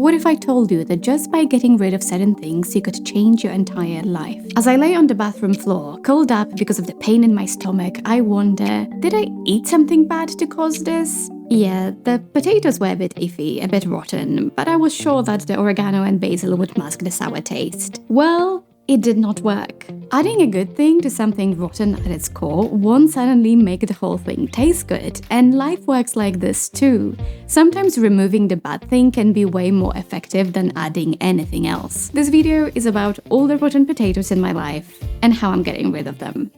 What if I told you that just by getting rid of certain things, you could change your entire life? As I lay on the bathroom floor, curled up because of the pain in my stomach, I wonder, did I eat something bad to cause this? Yeah, the potatoes were a bit iffy, a bit rotten, but I was sure that the oregano and basil would mask the sour taste. Well, it did not work. Adding a good thing to something rotten at its core won't suddenly make the whole thing taste good, and life works like this too. Sometimes removing the bad thing can be way more effective than adding anything else. This video is about all the rotten potatoes in my life and how I'm getting rid of them.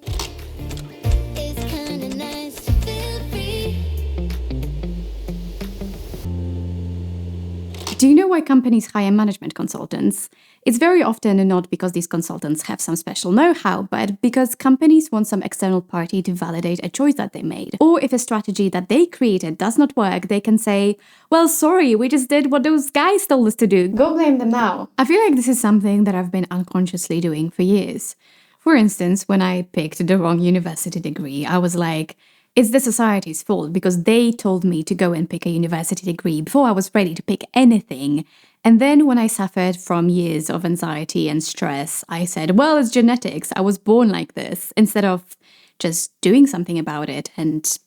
Do you know why companies hire management consultants? It's very often not because these consultants have some special know-how, but because companies want some external party to validate a choice that they made. Or if a strategy that they created does not work, they can say, well, sorry, we just did what those guys told us to do. Go blame them now. I feel like this is something that I've been unconsciously doing for years. For instance, when I picked the wrong university degree, I was like, it's the society's fault because they told me to go and pick a university degree before I was ready to pick anything. And then when I suffered from years of anxiety and stress, I said, well, it's genetics. I was born like this, instead of just doing something about it and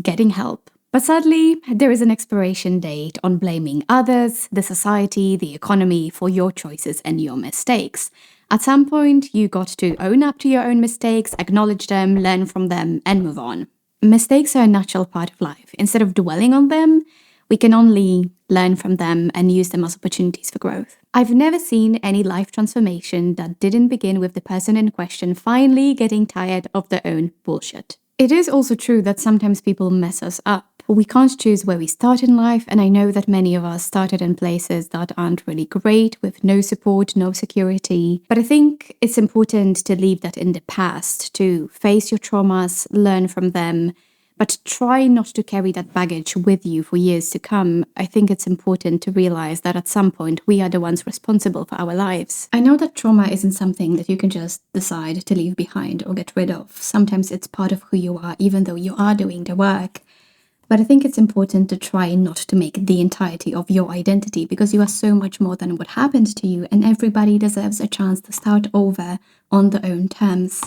getting help. But sadly, there is an expiration date on blaming others, the society, the economy for your choices and your mistakes. At some point, you got to own up to your own mistakes, acknowledge them, learn from them, and move on. Mistakes are a natural part of life. Instead of dwelling on them, we can only learn from them and use them as opportunities for growth. I've never seen any life transformation that didn't begin with the person in question finally getting tired of their own bullshit. It is also true that sometimes people mess us up. We can't choose where we start in life, and I know that many of us started in places that aren't really great, with no support, no security. But I think it's important to leave that in the past, to face your traumas, learn from them, but try not to carry that baggage with you for years to come. I think it's important to realize that at some point we are the ones responsible for our lives. I know that trauma isn't something that you can just decide to leave behind or get rid of. Sometimes it's part of who you are, even though you are doing the work. But I think it's important to try not to make the entirety of your identity, because you are so much more than what happened to you, and everybody deserves a chance to start over on their own terms.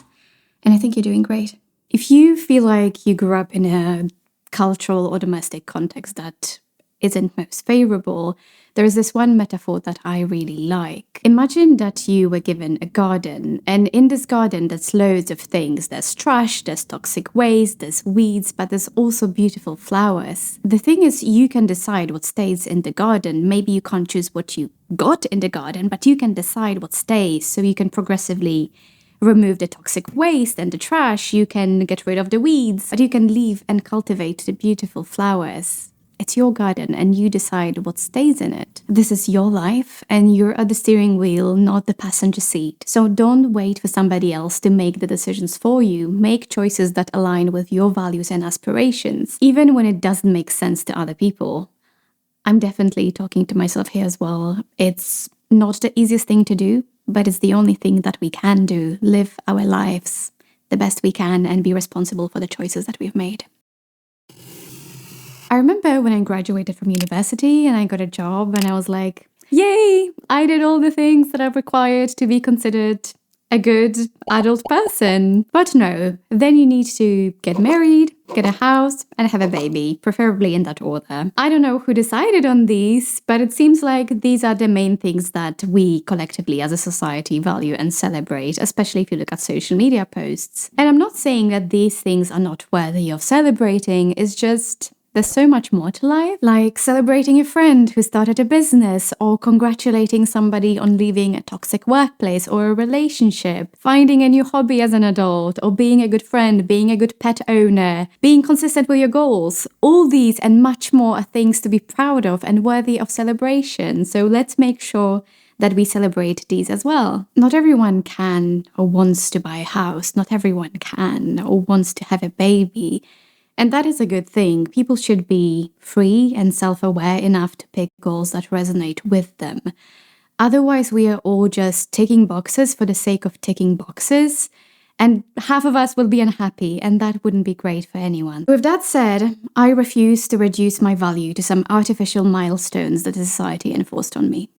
And I think you're doing great. If you feel like you grew up in a cultural or domestic context that isn't most favorable, there is this one metaphor that I really like. Imagine that you were given a garden, and in this garden there's loads of things. There's trash, there's toxic waste, there's weeds, but there's also beautiful flowers. The thing is, you can decide what stays in the garden. Maybe you can't choose what you got in the garden, but you can decide what stays, so you can progressively remove the toxic waste and the trash. You can get rid of the weeds, but you can leave and cultivate the beautiful flowers. It's your garden and you decide what stays in it. This is your life and you're at the steering wheel, not the passenger seat. So don't wait for somebody else to make the decisions for you. Make choices that align with your values and aspirations, even when it doesn't make sense to other people. I'm definitely talking to myself here as well. It's not the easiest thing to do, but it's the only thing that we can do. Live our lives the best we can and be responsible for the choices that we've made. I remember when I graduated from university and I got a job and I was like, yay, I did all the things that are required to be considered a good adult person. But no, then you need to get married, get a house, and have a baby, preferably in that order. I don't know who decided on these, but it seems like these are the main things that we collectively as a society value and celebrate, especially if you look at social media posts. And I'm not saying that these things are not worthy of celebrating, it's just there's so much more to life, like celebrating a friend who started a business, or congratulating somebody on leaving a toxic workplace or a relationship, finding a new hobby as an adult, or being a good friend, being a good pet owner, being consistent with your goals. All these and much more are things to be proud of and worthy of celebration. So let's make sure that we celebrate these as well. Not everyone can or wants to buy a house. Not everyone can or wants to have a baby. And that is a good thing. People should be free and self-aware enough to pick goals that resonate with them. Otherwise, we are all just ticking boxes for the sake of ticking boxes. And half of us will be unhappy, and that wouldn't be great for anyone. With that said, I refuse to reduce my value to some artificial milestones that society enforced on me.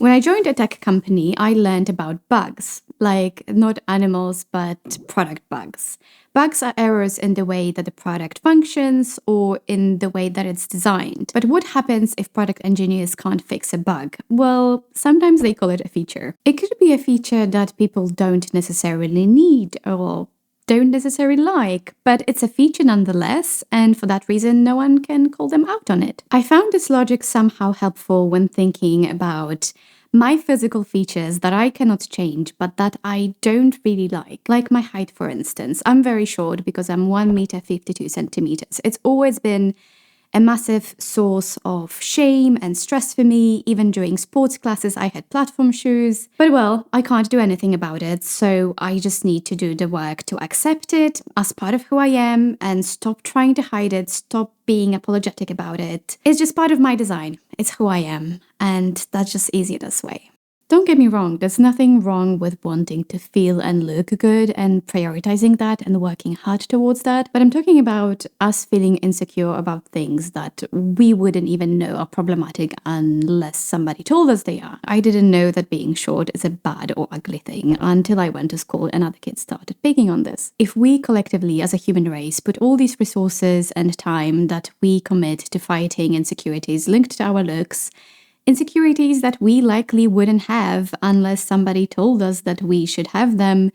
When I joined a tech company, I learned about bugs, like not animals, but product bugs. Bugs are errors in the way that the product functions or in the way that it's designed. But what happens if product engineers can't fix a bug? Well, sometimes they call it a feature. It could be a feature that people don't necessarily need or don't necessarily like, but it's a feature nonetheless, and for that reason, no one can call them out on it. I found this logic somehow helpful when thinking about my physical features that I cannot change, but that I don't really like my height, for instance. I'm very short because I'm 1 meter 52 centimeters. It's always been a massive source of shame and stress for me. Even during sports classes, I had platform shoes. But well, I can't do anything about it, so I just need to do the work to accept it as part of who I am and stop trying to hide it, stop being apologetic about it. It's just part of my design. It's who I am, and that's just easier this way. Don't get me wrong, there's nothing wrong with wanting to feel and look good and prioritizing that and working hard towards that, but I'm talking about us feeling insecure about things that we wouldn't even know are problematic unless somebody told us they are. I didn't know that being short is a bad or ugly thing until I went to school and other kids started picking on this. If we collectively as a human race put all these resources and time that we commit to fighting insecurities linked to our looks, insecurities that we likely wouldn't have unless somebody told us that we should have them,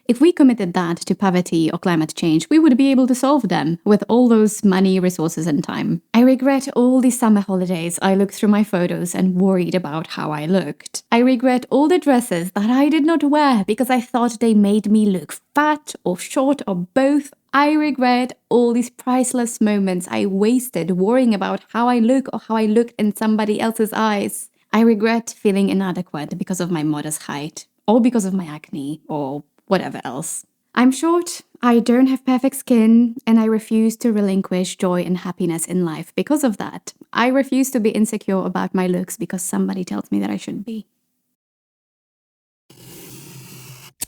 if we committed that to poverty or climate change, we would be able to solve them with all those money, resources, and time. I regret all the summer holidays I looked through my photos and worried about how I looked. I regret all the dresses that I did not wear because I thought they made me look fat or short or both. I regret all these priceless moments I wasted worrying about how I look or how I look in somebody else's eyes. I regret feeling inadequate because of my modest height, or because of my acne, or whatever else. I'm short, I don't have perfect skin, and I refuse to relinquish joy and happiness in life because of that. I refuse to be insecure about my looks because somebody tells me that I should be.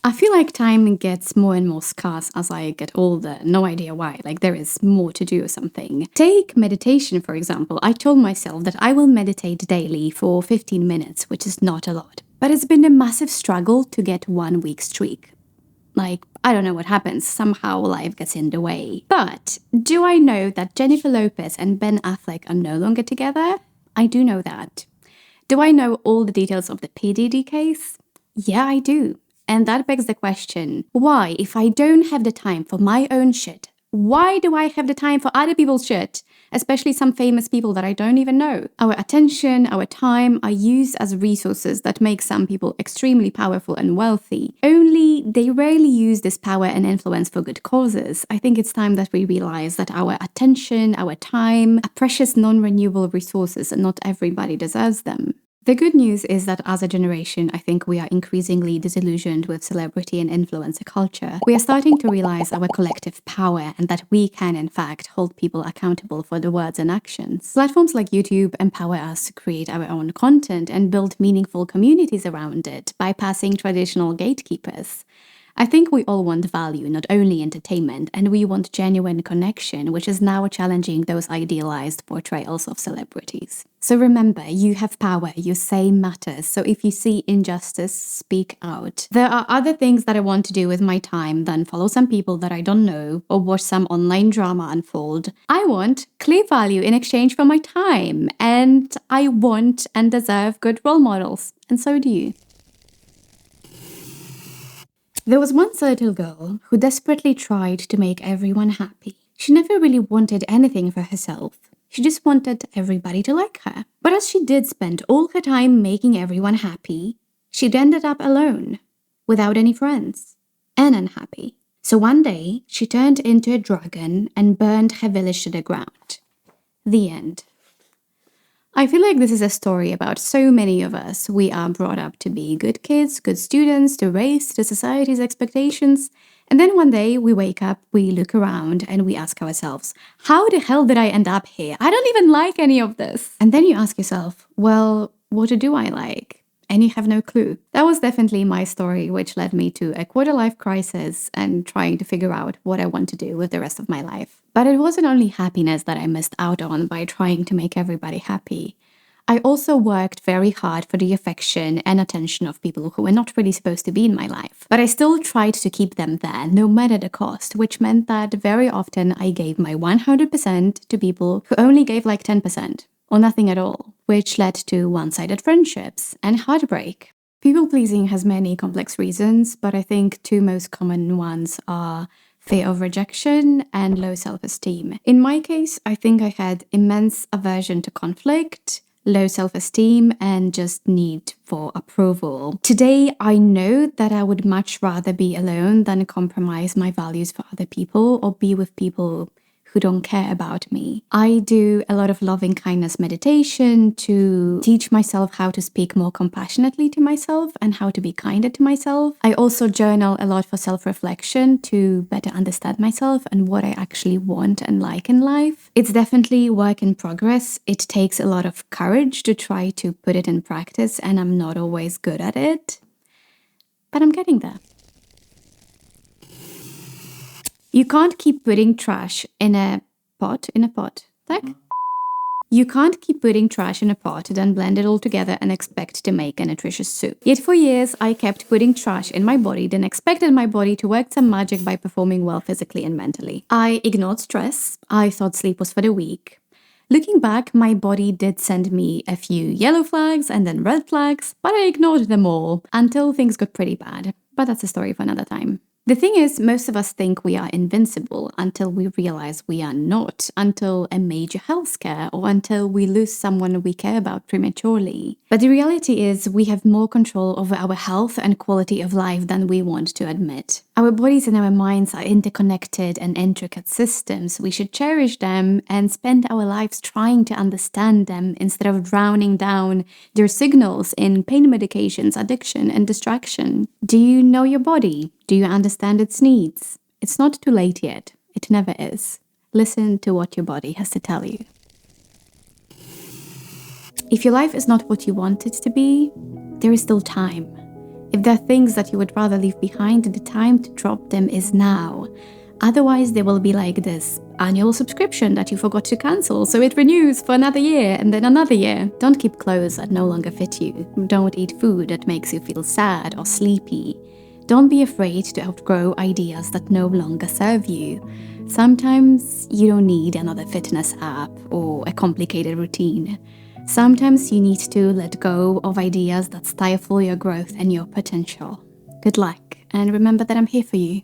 I feel like time gets more and more scarce as I get older. No idea why. Like there is more to do or something. Take meditation, for example. I told myself that I will meditate daily for 15 minutes, which is not a lot. But it's been a massive struggle to get 1 week streak. Like, I don't know what happens. Somehow life gets in the way. But do I know that Jennifer Lopez and Ben Affleck are no longer together? I do know that. Do I know all the details of the PDD case? Yeah, I do. And that begs the question, why, if I don't have the time for my own shit, why do I have the time for other people's shit? Especially some famous people that I don't even know. Our attention, our time are used as resources that make some people extremely powerful and wealthy. Only they rarely use this power and influence for good causes. I think it's time that we realize that our attention, our time are precious non-renewable resources and not everybody deserves them. The good news is that as a generation, I think we are increasingly disillusioned with celebrity and influencer culture. We are starting to realize our collective power and that we can, in fact, hold people accountable for their words and actions. Platforms like YouTube empower us to create our own content and build meaningful communities around it, bypassing traditional gatekeepers. I think we all want value, not only entertainment, and we want genuine connection, which is now challenging those idealized portrayals of celebrities. So remember, you have power, your say matters, so if you see injustice, speak out. There are other things that I want to do with my time than follow some people that I don't know or watch some online drama unfold. I want clear value in exchange for my time, and I want and deserve good role models, and so do you. There was once a little girl who desperately tried to make everyone happy. She never really wanted anything for herself. She just wanted everybody to like her. But as she did spend all her time making everyone happy, she'd ended up alone, without any friends, and unhappy. So one day, she turned into a dragon and burned her village to the ground. The end. I feel like this is a story about so many of us. We are brought up to be good kids, good students, to race to society's expectations. And then one day we wake up, we look around and we ask ourselves, how the hell did I end up here? I don't even like any of this. And then you ask yourself, well, what do I like? and you have no clue. That was definitely my story, which led me to a quarter-life crisis and trying to figure out what I want to do with the rest of my life. But it wasn't only happiness that I missed out on by trying to make everybody happy. I also worked very hard for the affection and attention of people who were not really supposed to be in my life. But I still tried to keep them there, no matter the cost, which meant that very often I gave my 100% to people who only gave like 10% or nothing at all, which led to one-sided friendships and heartbreak. People-pleasing has many complex reasons, but I think two most common ones are fear of rejection and low self-esteem. In my case, I think I had immense aversion to conflict, low self-esteem, and just need for approval. Today, I know that I would much rather be alone than compromise my values for other people or be with people who don't care about me. I do a lot of loving kindness meditation to teach myself how to speak more compassionately to myself and how to be kinder to myself. I also journal a lot for self-reflection to better understand myself and what I actually want and like in life. It's definitely work in progress. It takes a lot of courage to try to put it in practice, and I'm not always good at it, but I'm getting there. You can't keep putting trash in a pot. Tak? You can't keep putting trash in a pot, then blend it all together and expect to make a nutritious soup. Yet for years, I kept putting trash in my body, then expected my body to work some magic by performing well physically and mentally. I ignored stress. I thought sleep was for the weak. Looking back, my body did send me a few yellow flags and then red flags, but I ignored them all until things got pretty bad. But that's a story for another time. The thing is, most of us think we are invincible until we realize we are not, until a major health scare or until we lose someone we care about prematurely. But the reality is we have more control over our health and quality of life than we want to admit. Our bodies and our minds are interconnected and intricate systems. We should cherish them and spend our lives trying to understand them instead of drowning down their signals in pain medications, addiction, and distraction. Do you know your body? Do you understand its needs? It's not too late yet. It never is. Listen to what your body has to tell you. If your life is not what you want it to be, there is still time. If there are things that you would rather leave behind, the time to drop them is now. Otherwise, they will be like this annual subscription that you forgot to cancel, so it renews for another year and then another year. Don't keep clothes that no longer fit you. Don't eat food that makes you feel sad or sleepy. Don't be afraid to outgrow ideas that no longer serve you. Sometimes you don't need another fitness app or a complicated routine. Sometimes you need to let go of ideas that stifle your growth and your potential. Good luck, and remember that I'm here for you.